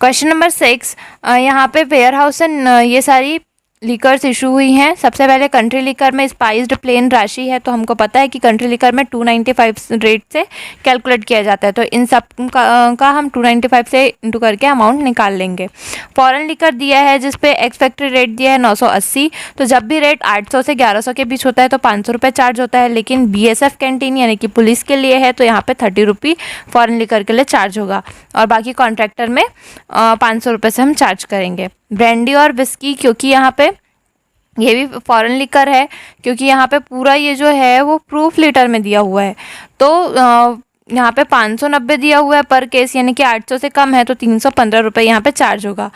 Question number 6, यहाँ पे ware house से ये सारी लीकर्स इशू हुई हैं। सबसे पहले कंट्री लीकर में स्पाइस्ड प्लेन राशि है, तो हमको पता है कि कंट्री लीकर में 295 रेट से कैलकुलेट किया जाता है, तो इन सब का हम 295 से इंटू करके अमाउंट निकाल लेंगे। फॉरेन लीकर दिया है जिसपे एक्स फैक्ट्री रेट दिया है 980, तो जब भी रेट 800 से 1100 के बीच होता है तो 500 रुपये चार्ज होता है, लेकिन BSF कैंटीन यानी कि पुलिस के लिए है तो यहाँ पे 30 रुपये फॉरेन लीकर के लिए चार्ज होगा, और बाकी कॉन्ट्रैक्टर में 500 रुपये से हम चार्ज करेंगे। ब्रांडी और विस्की, क्योंकि यहाँ पे ये भी फॉरेन लिकर है, क्योंकि यहाँ पे पूरा ये जो है वो प्रूफ लीटर में दिया हुआ है, तो यहाँ पे 590 दिया हुआ है पर केस, यानी कि 800 से कम है तो 315 रुपये यहाँ पे चार्ज होगा।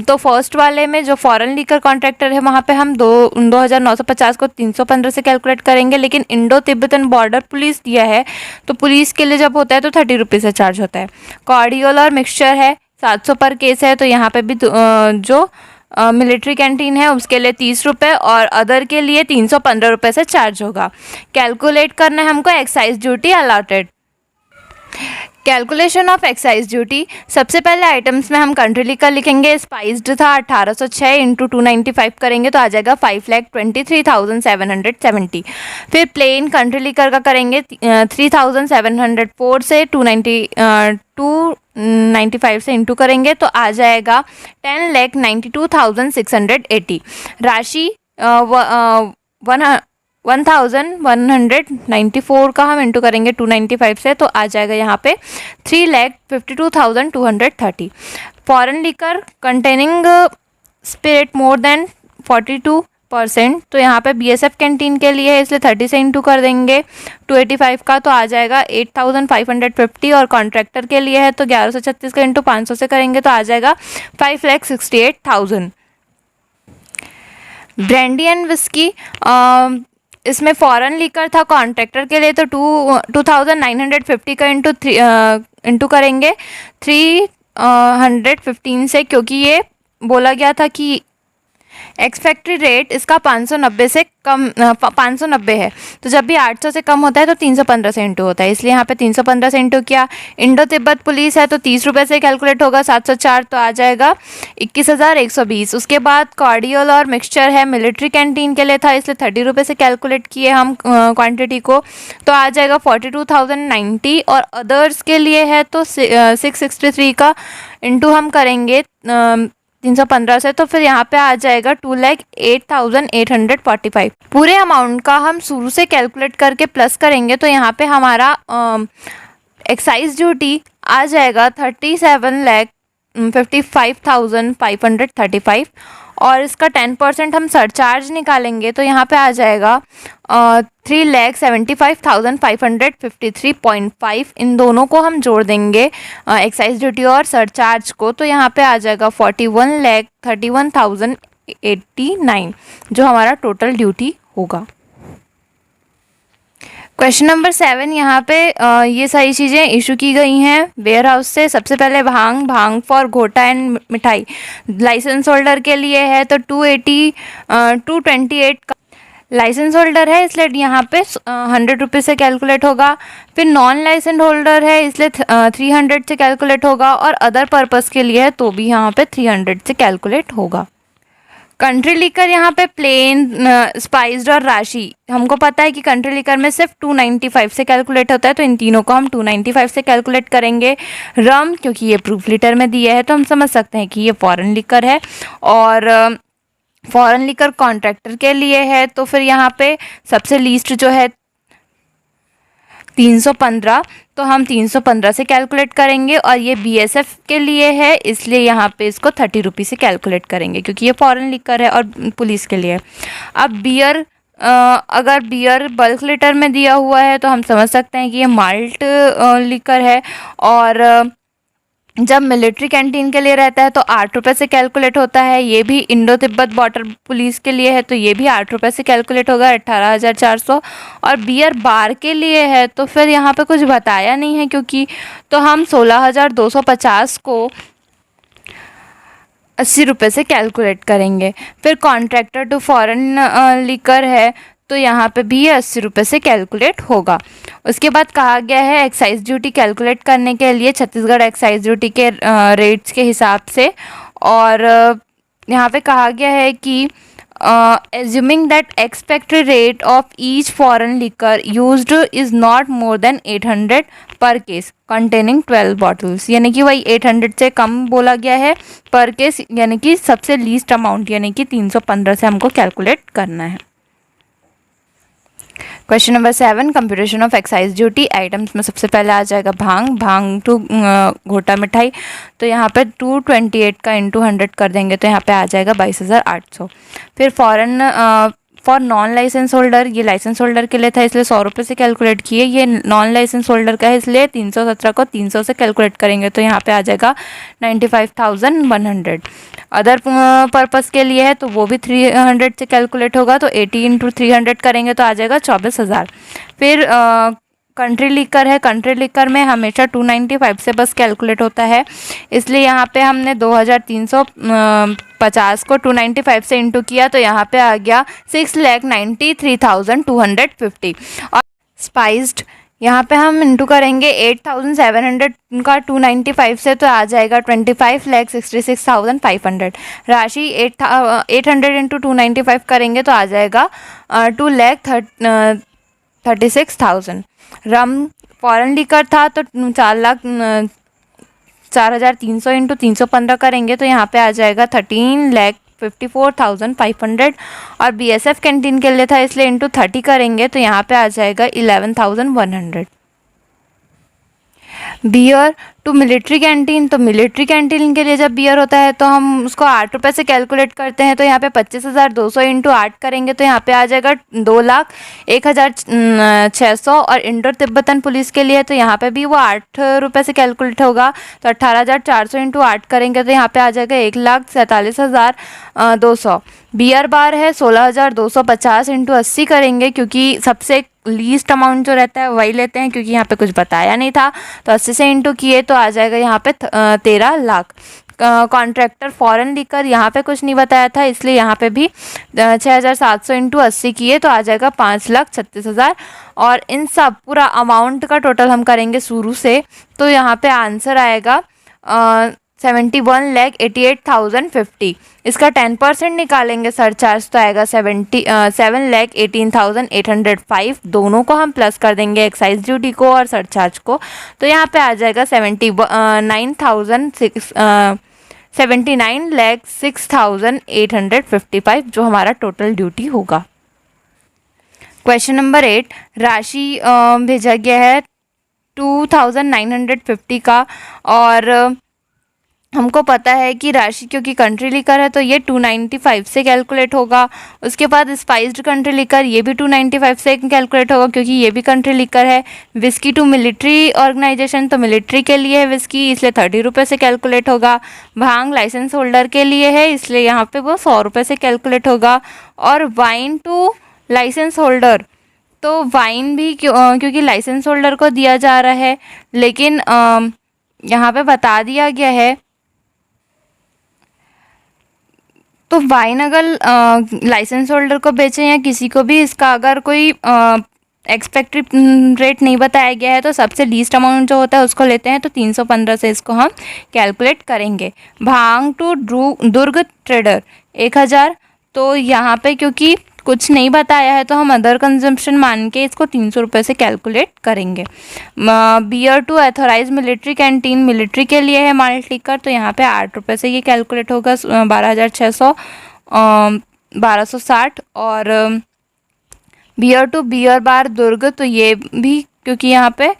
तो फर्स्ट वाले में जो फॉरेन लीकर कॉन्ट्रैक्टर है वहाँ पे हम 2950 को 315 से कैलकुलेट करेंगे, लेकिन इंडो तिब्बतन बॉर्डर पुलिस दिया है तो पुलिस के लिए जब होता है तो 30 रुपये से चार्ज होता है। कॉर्डियल और मिक्सचर है 700 पर केस है, तो यहाँ पे भी जो मिलिट्री कैंटीन है उसके लिए 30 रुपये और अदर के लिए 315 रुपये से चार्ज होगा। कैलकुलेट करना है हमको excise duty allotted. Calculation of excise duty, सबसे पहले आइटम्स में हम कंट्री लीकर लिखेंगे। स्पाइस्ड था 1806 इंटू 295 करेंगे तो आ जाएगा 5,23,770। फिर प्लेन कंट्री लीकर का करेंगे 3,704 से 295 से इंटू करेंगे तो आ जाएगा 10,92,680। राशि 1194 का हम इंटू करेंगे 295 से तो आ जाएगा यहाँ पे 3,52,230। Foreign liquor containing spirit more than 42%, तो यहाँ पे BSF कैंटीन के लिए है इसलिए 30 से इंटू कर देंगे 285 का तो आ जाएगा 8,550, और कॉन्ट्रैक्टर के लिए है तो 1136 का इंटू 500 से करेंगे तो आ जाएगा 5,68,000। ब्रांडी एंड विस्की, इसमें फॉरेन लीकर था कॉन्ट्रैक्टर के लिए तो 2,950 का इंटू करेंगे 315 से, क्योंकि ये बोला गया था कि एक्स फैक्ट्री रेट इसका 590 से कम 590 है, तो जब भी 800 से कम होता है तो 315 से इंटू होता है, इसलिए यहाँ पे 315 से इंटू किया। इंडो तिब्बत पुलिस है तो 30 रुपये से कैलकुलेट होगा 704 तो आ जाएगा 21,120। उसके बाद कॉर्डियल और मिक्सचर है मिलिट्री कैंटीन के लिए था इसलिए 30 रुपये से कैलकुलेट किए हम क्वांटिटी को तो आ जाएगा 42,090, और अदर्स के लिए है तो 663 का इंटू हम करेंगे 315 से तो फिर यहाँ पे आ जाएगा 2,08,845। पूरे अमाउंट का हम शुरू से कैलकुलेट करके प्लस करेंगे तो यहाँ पे हमारा एक्साइज ड्यूटी आ जाएगा 37,55,535, और इसका 10% हम सरचार्ज निकालेंगे तो यहाँ पे आ जाएगा 3,75,553.5। इन दोनों को हम जोड़ देंगे एक्साइज ड्यूटी और सरचार्ज को तो यहाँ पे आ जाएगा 41,31,089 जो हमारा टोटल ड्यूटी होगा। क्वेश्चन नंबर 7, यहाँ पे ये सारी चीज़ें इशू की गई हैं वेयर हाउस से। सबसे पहले भांग फॉर घोटा एंड मिठाई लाइसेंस होल्डर के लिए है तो 228 का लाइसेंस होल्डर है इसलिए यहाँ पे 100 रुपये से कैलकुलेट होगा। फिर नॉन लाइसेंस होल्डर है इसलिए 300 से कैलकुलेट होगा, और अदर पर्पज़ के लिए है तो भी यहाँ पे 300 से कैलकुलेट होगा। कंट्री लीकर यहाँ पे प्लेन स्पाइस्ड और राशि, हमको पता है कि कंट्री लीकर में सिर्फ 295 से कैलकुलेट होता है तो इन तीनों को हम 295 से कैलकुलेट करेंगे। रम, क्योंकि ये प्रूफ लीटर में दिया है तो हम समझ सकते हैं कि ये फॉरेन लीकर है, और फॉरेन लीकर कॉन्ट्रैक्टर के लिए है तो फिर यहाँ पे सबसे लीस्ट जो है 315 तो हम 315 से कैलकुलेट करेंगे, और ये BSF के लिए है इसलिए यहाँ पे इसको 30 रुपये से कैलकुलेट करेंगे क्योंकि ये फॉरेन लीकर है और पुलिस के लिए। अब बियर, अगर बियर बल्क लीटर में दिया हुआ है तो हम समझ सकते हैं कि ये माल्ट लीकर है, और जब मिलिट्री कैंटीन के लिए रहता है तो 8 रुपये से कैलकुलेट होता है। ये भी इंडो तिब्बत बॉर्डर पुलिस के लिए है तो ये भी 8 रुपये से कैलकुलेट होगा 18,400, और बियर बार के लिए है तो फिर यहाँ पे कुछ बताया नहीं है क्योंकि, तो हम 16,250 को 80 रुपये से कैलकुलेट करेंगे। फिर कॉन्ट्रैक्टर टू फॉरेन लीकर है तो यहाँ पे भी ये 80 रुपये से कैलकुलेट होगा। उसके बाद कहा गया है एक्साइज ड्यूटी कैलकुलेट करने के लिए छत्तीसगढ़ एक्साइज ड्यूटी के रेट्स के हिसाब से। और यहाँ पे कहा गया है कि assuming that ex factory rate of each foreign liquor used is not more than 800 per case containing 12 bottles, यानी कि वही 800 से कम बोला गया है पर केस, यानी कि सबसे लीस्ट अमाउंट यानी कि 315 से हमको कैलकुलेट करना है। Question number 7, computation of excise duty items में सबसे पहले आ जाएगा भांग टू घोटा मिठाई। तो यहाँ पे 228 का इंटू 100 कर देंगे तो यहाँ पे आ जाएगा 22,800। फिर फॉर नॉन लाइसेंस होल्डर, ये लाइसेंस होल्डर के लिए था इसलिए 100 रुपये से कैलकुलेट किए। ये नॉन लाइसेंस होल्डर का है इसलिए 317 को 300 से कैलकुलेट करेंगे तो यहाँ पे आ जाएगा 95,100। अदर पर्पस के लिए है तो वो भी 300 से कैलकुलेट होगा तो 80 इंटू 300 करेंगे तो आ जाएगा 24,000। फिर कंट्री लिकर है, कंट्री लिकर में हमेशा 295 से बस कैलकुलेट होता है, इसलिए यहाँ पे हमने 2,350 को 295 से इंटू किया तो यहाँ पे आ गया 6,93,250। और स्पाइस्ड यहाँ पे हम इंटू करेंगे 8,700 का 295 से तो आ जाएगा 25,66,500। राशि 800 इंटू 295 करेंगे तो आ जाएगा 2,36,000। रम फॉरेन लिकर था तो 4,300 इंटू 315 करेंगे तो यहाँ पे आ जाएगा 13,54,500। और BSF कैंटीन के लिए था इसलिए इंटू 30 करेंगे तो यहाँ पे आ जाएगा 11,100। बियर टू मिलिट्री कैंटीन, तो मिलिट्री कैंटीन के लिए जब बियर होता है तो हम उसको 8 रुपये से कैलकुलेट करते हैं तो यहाँ पे 25,200 इंटू 8 करेंगे तो यहाँ पे आ जाएगा 2,01,600। और इंडो तिब्बतन पुलिस के लिए तो यहाँ पे भी वो 8 रुपये से कैलकुलेट होगा तो 18,400 इंटू 8 करेंगे तो यहाँ पे आ जाएगा 1,47,200। बियर बार है 16,250 इंटू 80 करेंगे क्योंकि सबसे लीस्ट अमाउंट जो रहता है वही लेते हैं क्योंकि यहाँ पे कुछ बताया नहीं था तो 80 से इंटू किए तो आ जाएगा यहाँ पे 13 लाख। कॉन्ट्रैक्टर फॉरेन लिकर यहाँ पे कुछ नहीं बताया था इसलिए यहाँ पे भी 6,700 इंटू 80 किए तो आ जाएगा 5,36,000। और इन सब पूरा अमाउंट का टोटल हम करेंगे शुरू से तो यहाँ पे आंसर आएगा 71,88,050। इसका 10% निकालेंगे सरचार्ज तो आएगा 7,18,805। दोनों को हम प्लस कर देंगे एक्साइज ड्यूटी को और सरचार्ज को तो यहाँ पे आ जाएगा 79,06,855 जो हमारा टोटल ड्यूटी होगा। क्वेश्चन नंबर 8, राशि भेजा गया है 2,950 का और हमको पता है कि राशि क्योंकि कंट्री लिकर है तो ये 295 से कैलकुलेट होगा। उसके बाद स्पाइस्ड कंट्री लिकर ये भी 295 से कैलकुलेट होगा क्योंकि ये भी कंट्री लिकर है। विस्की टू मिलिट्री ऑर्गेनाइजेशन तो मिलिट्री के लिए है विस्की इसलिए 30 रुपये से कैलकुलेट होगा। भांग लाइसेंस होल्डर के लिए है इसलिए यहाँ पे वो 100 रुपये से कैलकुलेट होगा। और वाइन टू लाइसेंस होल्डर तो वाइन भी क्योंकि लाइसेंस होल्डर को दिया जा रहा है लेकिन यहाँ पे बता दिया गया है तो वाइन अगर लाइसेंस होल्डर को बेचें या किसी को भी इसका अगर कोई एक्सपेक्टेड रेट नहीं बताया गया है तो सबसे लीस्ट अमाउंट जो होता है उसको लेते हैं तो 315 से इसको हम कैलकुलेट करेंगे। भांग टू दुर्ग ट्रेडर 1,000 तो यहाँ पे क्योंकि कुछ नहीं बताया है तो हम अदर कंजम्पशन मान के इसको 300 रुपये से कैलकुलेट करेंगे। Beer to authorise military canteen military के लिए है माल्ट लिकर तो यहाँ पे 8 रुपये से ये कैलकुलेट होगा 12,600 1260। और बियर टू बियर बार दुर्ग तो ये भी क्योंकि यहाँ पे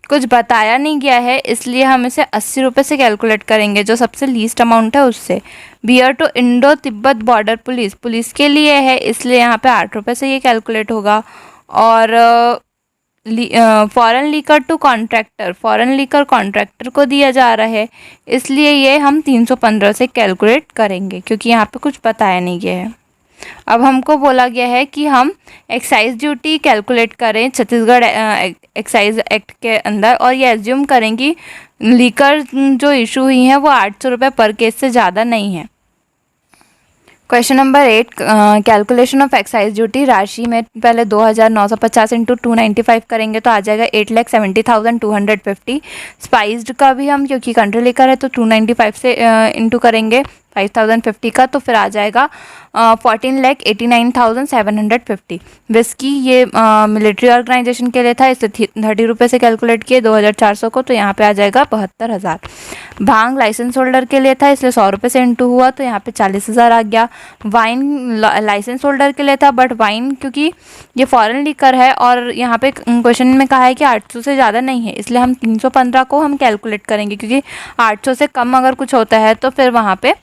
कुछ बताया नहीं गया है इसलिए हम इसे 80 रुपये से कैलकुलेट करेंगे जो सबसे लीस्ट अमाउंट है उससे। Beer to Indo Tibet border police के लिए है इसलिए यहाँ पे 8 रुपये से ये कैलकुलेट होगा। और foreign liquor to contractor foreign liquor contractor को दिया जा रहा है इसलिए ये हम 315 से कैलकुलेट करेंगे क्योंकि यहाँ पे कुछ बताया नहीं गया है। अब हमको बोला गया है कि हम एक्साइज ड्यूटी कैलकुलेट करें छत्तीसगढ़ एक्साइज एक्ट के अंदर और ये एज्यूम करें कि लीकर जो इशू हुई है वो 800 रुपये पर केस से ज़्यादा नहीं है। Question number 8, calculation of excise duty. राशि में पहले 2950 इंटू 295 करेंगे तो आ जाएगा 8,70,250। स्पाइस्ड का भी हम, क्योंकि कंट्री लिकर है तो 295 से इंटू करेंगे 5,050 का, तो फिर आ जाएगा 14,89,750। विस्की ये मिलिट्री ऑर्गेनाइजेशन के लिए था, इसलिए 30 रुपये से कैलकुलेट किए 2,400 को, तो यहाँ पे आ जाएगा 72,000। भांग लाइसेंस होल्डर के लिए था, इसलिए 100 रुपये से इंटू हुआ तो यहाँ पे 40,000 आ गया। वाइन लाइसेंस होल्डर के लिए था, बट वाइन क्योंकि ये फॉरेन लीकर है और यहाँ पे क्वेश्चन में कहा है कि 800 से ज़्यादा नहीं है, इसलिए हम 315 को हम कैलकुलेट करेंगे, क्योंकि 800 से कम अगर कुछ होता है तो फिर वहाँ पे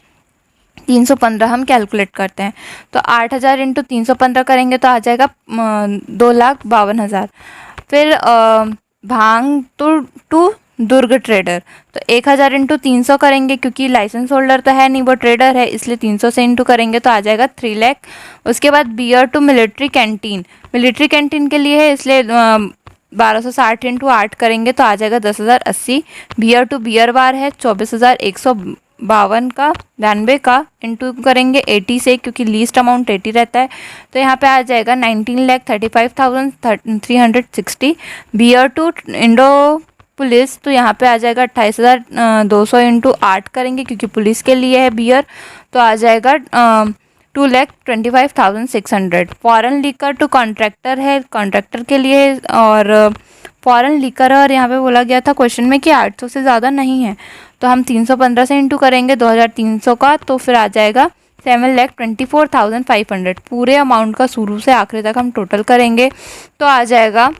315 हम कैलकुलेट करते हैं। तो 8,000 इंटू 315 करेंगे तो आ जाएगा 2,52,000। फिर भांग टू दुर्ग ट्रेडर, तो 1,000 इंटू 300 करेंगे, क्योंकि लाइसेंस होल्डर तो है नहीं, वो ट्रेडर है, इसलिए 300 से इंटू करेंगे तो आ जाएगा 3 लाख। उसके बाद beer to military canteen, military canteen के लिए है, इसलिए 1260 इंटू 8 करेंगे तो आ जाएगा 10,080। बियर टू बियर बार है 24,152 का 92 का इंटू करेंगे 80 से, क्योंकि लीस्ट अमाउंट 80 रहता है, तो यहाँ पे आ जाएगा 19,35,360। बियर टू इंडो पुलिस, तो यहाँ पे आ जाएगा 28,200 इंटू 8 करेंगे, क्योंकि पुलिस के लिए है बियर, तो आ जाएगा 2,25,600। फॉरेन लीकर टू कॉन्ट्रैक्टर है, कॉन्ट्रैक्टर के लिए, और फॉरेन लीकर है, और यहाँ पे बोला गया था क्वेश्चन में कि 800 से ज़्यादा नहीं है, तो हम 315 से इंटू करेंगे 2,300 का, तो फिर आ जाएगा 7,24,500। पूरे अमाउंट का शुरू से आखिरी तक हम टोटल करेंगे तो आ जाएगा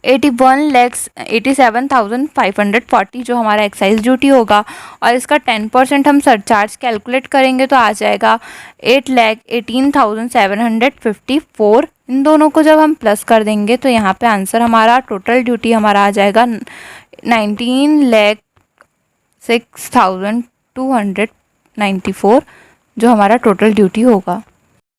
81,87,540 जो हमारा एक्साइज ड्यूटी होगा, और इसका 10% हम सरचार्ज कैलकुलेट करेंगे तो आ जाएगा 8,18,754। इन दोनों को जब हम प्लस कर देंगे तो यहाँ पे आंसर हमारा टोटल ड्यूटी हमारा आ जाएगा 19,06,294 जो हमारा टोटल ड्यूटी होगा।